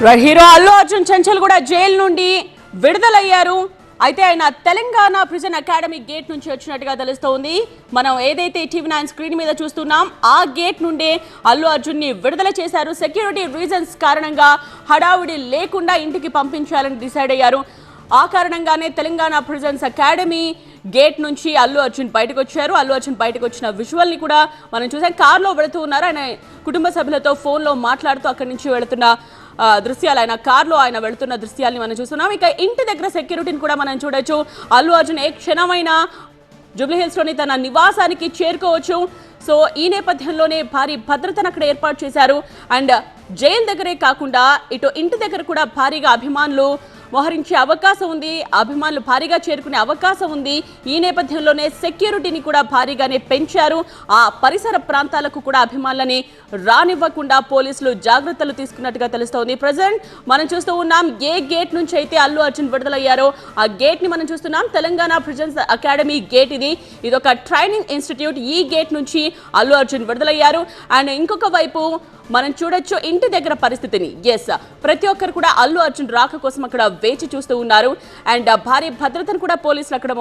Hero Allu Arjun Chanchal కూడా jail నుండి విడుదలయ్యారు. అయితే ఆయన తెలంగాణ ప్రిజన్ అకాడమీ గేట్ నుంచి వచ్చినట్టుగా తెలుస్తోంది. మనం ఏదైతే TV9 స్క్రీన్ మీద చూస్తున్నాం ఆ గేట్ నుండే అల్లు అర్జున్ ని విడుదల చేశారు. సెక్యూరిటీ రీజన్స్ కారణంగా హడావుడి లేకుండా ఇంటికి పంపించాలని డిసైడ్ అయ్యారు. ఆ కారణంగానే తెలంగాణ ప్రిజన్స్ అకాడమీ గేట్ నుంచి అల్లు అర్జున్ బయటకు వచ్చారు. అల్లు అర్జున్ బయటకు వచ్చిన విజువల్ ని కూడా మనం చూసాం. కార్లో వెళుతూ ఉన్నారు. ఆయన కుటుంబ సభ్యులతో ఫోన్లో మాట్లాడుతూ అక్కడి నుంచి వెళుతున్న దృశ్యాలు, ఆయన కార్లో ఆయన వెళుతున్న దృశ్యాలని మనం చూస్తున్నాం. ఇక ఇంటి దగ్గర సెక్యూరిటీని కూడా మనం చూడొచ్చు. అల్లు అర్జున్ ఏ క్షణమైనా జూబ్లీహిల్స్లోని తన నివాసానికి చేరుకోవచ్చు. సో ఈ నేపథ్యంలోనే భారీ భద్రతను అక్కడ ఏర్పాటు చేశారు. అండ్ జైలు దగ్గరే కాకుండా ఇటు ఇంటి దగ్గర కూడా భారీగా అభిమానులు మోహరించే అవకాశం ఉంది. అభిమానులు భారీగా చేరుకునే అవకాశం ఉంది. ఈ నేపథ్యంలోనే సెక్యూరిటీని కూడా భారీగానే పెంచారు. ఆ పరిసర ప్రాంతాలకు కూడా అభిమానులని రానివ్వకుండా పోలీసులు జాగ్రత్తలు తీసుకున్నట్టుగా తెలుస్తోంది. ప్రజెంట్ మనం చూస్తూ ఉన్నాం ఏ గేట్ నుంచి అయితే అల్లు అర్జున్ విడుదలయ్యారో ఆ గేట్ ని మనం చూస్తున్నాం. తెలంగాణ ప్రిజన్స్ అకాడమీ గేట్ ఇది ఒక ట్రైనింగ్ ఇన్స్టిట్యూట్. ఈ గేట్ నుంచి అల్లు అర్జున్ విడుదలయ్యారు. అండ్ ఇంకొక వైపు మనం చూడొచ్చు ఇంటి దగ్గర పరిస్థితిని. ఎస్, ప్రతి ఒక్కరు కూడా అల్లు అర్జున్ రాక కోసం అక్కడ వేచి చూస్తూ ఉన్నారు. అండ్ భారీ భద్రతను కూడా పోలీసులు అక్కడ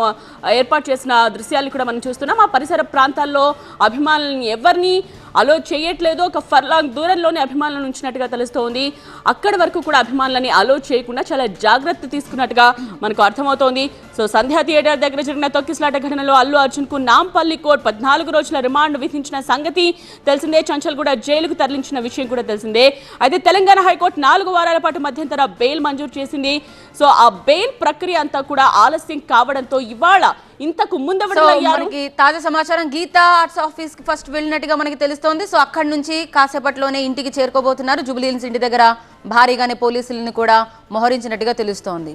ఏర్పాటు చేసిన దృశ్యాలను కూడా మనం చూస్తున్నాం. ఆ పరిసర ప్రాంతాల్లో అభిమానులను ఎవరిని అలో చేయట్లేదు. ఒక ఫర్లాంగ్ దూరంలోనే అభిమానులను ఉంచినట్టుగా తెలుస్తోంది. అక్కడి వరకు కూడా అభిమానులని అలో చేయకుండా చాలా జాగ్రత్త తీసుకున్నట్టుగా మనకు అర్థమవుతోంది. సో సంధ్యా థియేటర్ దగ్గర జరిగిన తొక్కిసలాట ఘటనలో అల్లు అర్జున్ కు నాంపల్లి కోర్టు 14 రోజుల రిమాండ్ విధించిన సంగతి తెలిసిందే. చంచల్ కూడా జైలుకు తరలించిన విషయం కూడా తెలిసిందే. అయితే తెలంగాణ హైకోర్టు 4 వారాల పాటు మధ్యంతర బెయిల్ మంజూరు చేసింది. సో ఆ బెయిల్ ప్రక్రియ అంతా కూడా ఆలస్యం కావడంతో ఇవాళ ఇంతకు ముందు మనకి తాజా సమాచారం గీతా ఆర్ట్స్ ఆఫీస్ కి ఫస్ట్ వెళ్ళినట్టుగా మనకి తెలుస్తోంది. సో అక్కడి నుంచి కాసేపట్లోనే ఇంటికి చేరుకోబోతున్నారు. జూబ్లీహిల్స్ ఇంటి దగ్గర భారీగానే పోలీసులను కూడా మోహరించినట్టుగా తెలుస్తోంది.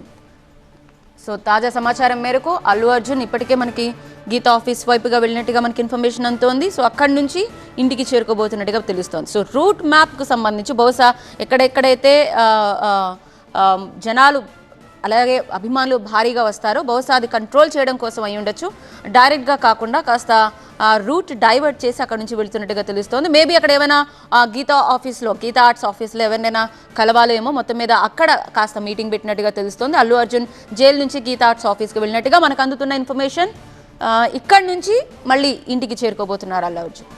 సో తాజా సమాచారం మేరకు అల్లు అర్జున్ ఇప్పటికే మనకి గీతా ఆఫీస్ వైపుగా వెళ్ళినట్టుగా మనకి ఇన్ఫర్మేషన్ అందుతోంది. సో అక్కడి నుంచి ఇంటికి చేరుకోబోతున్నట్టుగా తెలుస్తోంది. సో రూట్ మ్యాప్కు సంబంధించి బహుశా ఎక్కడెక్కడైతే జనాలు అలాగే అభిమానులు భారీగా వస్తారో బహుశా అది కంట్రోల్ చేయడం కోసం అయి ఉండొచ్చు. డైరెక్ట్గా కాకుండా కాస్త రూట్ డైవర్ట్ చేసి అక్కడ నుంచి వెళుతున్నట్టుగా తెలుస్తోంది. మేబీ అక్కడ ఏమైనా గీతా ఆర్ట్స్ ఆఫీస్లో ఎవరినైనా కలవాలేమో. మొత్తం మీద అక్కడ కాస్త మీటింగ్ పెట్టినట్టుగా తెలుస్తోంది. అల్లు అర్జున్ జైలు నుంచి గీతా ఆర్ట్స్ ఆఫీస్కి వెళ్ళినట్టుగా మనకు అందుతున్న ఇన్ఫర్మేషన్. ఇక్కడి నుంచి మళ్ళీ ఇంటికి చేరుకోబోతున్నారు అల్లు అర్జున్.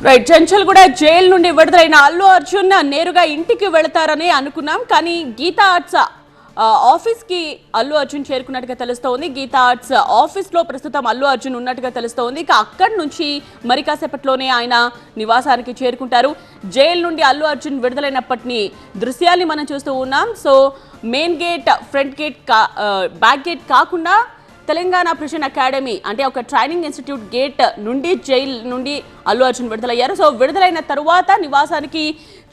రైట్, చంచల్ కూడా జైలు నుండి విడుదలైన అల్లు అర్జున్ నేరుగా ఇంటికి వెళతారని అనుకున్నాం. కానీ గీతా ఆర్ట్స్ ఆఫీస్కి అల్లు అర్జున్ చేరుకున్నట్టుగా తెలుస్తోంది. గీతా ఆర్ట్స్ ఆఫీస్లో ప్రస్తుతం అల్లు అర్జున్ ఉన్నట్టుగా తెలుస్తోంది. ఇక అక్కడి నుంచి మరి కాసేపట్లోనే ఆయన నివాసానికి చేరుకుంటారు. జైలు నుండి అల్లు అర్జున్ విడుదలైనప్పటి దృశ్యాల్ని మనం చూస్తూ ఉన్నాం. So main gate, front gate, back gate కాకుండా తెలంగాణ ప్రిజన్ అకాడమీ అంటే ఒక ట్రైనింగ్ ఇన్స్టిట్యూట్ గేట్ నుండి జైలు నుండి అల్లు అర్జున్ విడుదలయ్యారు. సో విడుదలైన తరువాత నివాసానికి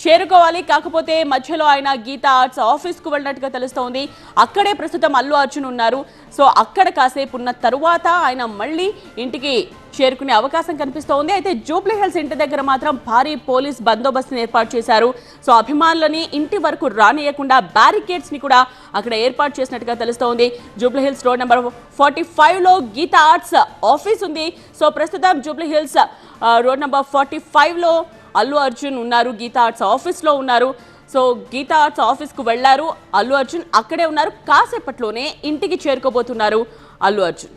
చేరుకోవాలి. కాకపోతే మధ్యలో ఆయన గీతా ఆర్ట్స్ ఆఫీస్కు వెళ్ళినట్టుగా తెలుస్తోంది. అక్కడే ప్రస్తుతం అల్లు అర్జున్ ఉన్నారు. సో అక్కడ కాసేపు ఉన్న తరువాత ఆయన మళ్ళీ ఇంటికి చేరుకునే అవకాశం కనిపిస్తోంది. అయితే జూబ్లీహిల్స్ ఇంటి దగ్గర మాత్రం భారీ పోలీస్ బందోబస్తుని ఏర్పాటు చేశారు. సో అభిమానులని ఇంటి వరకు రానియకుండా బ్యారికేడ్స్ ని కూడా అక్కడ ఏర్పాటు చేసినట్టుగా తెలుస్తోంది. జూబ్లీహిల్స్ రోడ్ నెంబర్ 45లో గీతా ఆర్ట్స్ ఆఫీస్ ఉంది. సో ప్రస్తుతం జూబ్లీహిల్స్ రోడ్ నెంబర్ 45లో అల్లు అర్జున్ ఉన్నారు. గీతా ఆర్ట్స్ ఆఫీస్లో ఉన్నారు. సో గీతా ఆర్ట్స్ ఆఫీస్కు వెళ్లారు అల్లు అర్జున్, అక్కడే ఉన్నారు. కాసేపట్లోనే ఇంటికి చేరుకోబోతున్నారు అల్లు అర్జున్.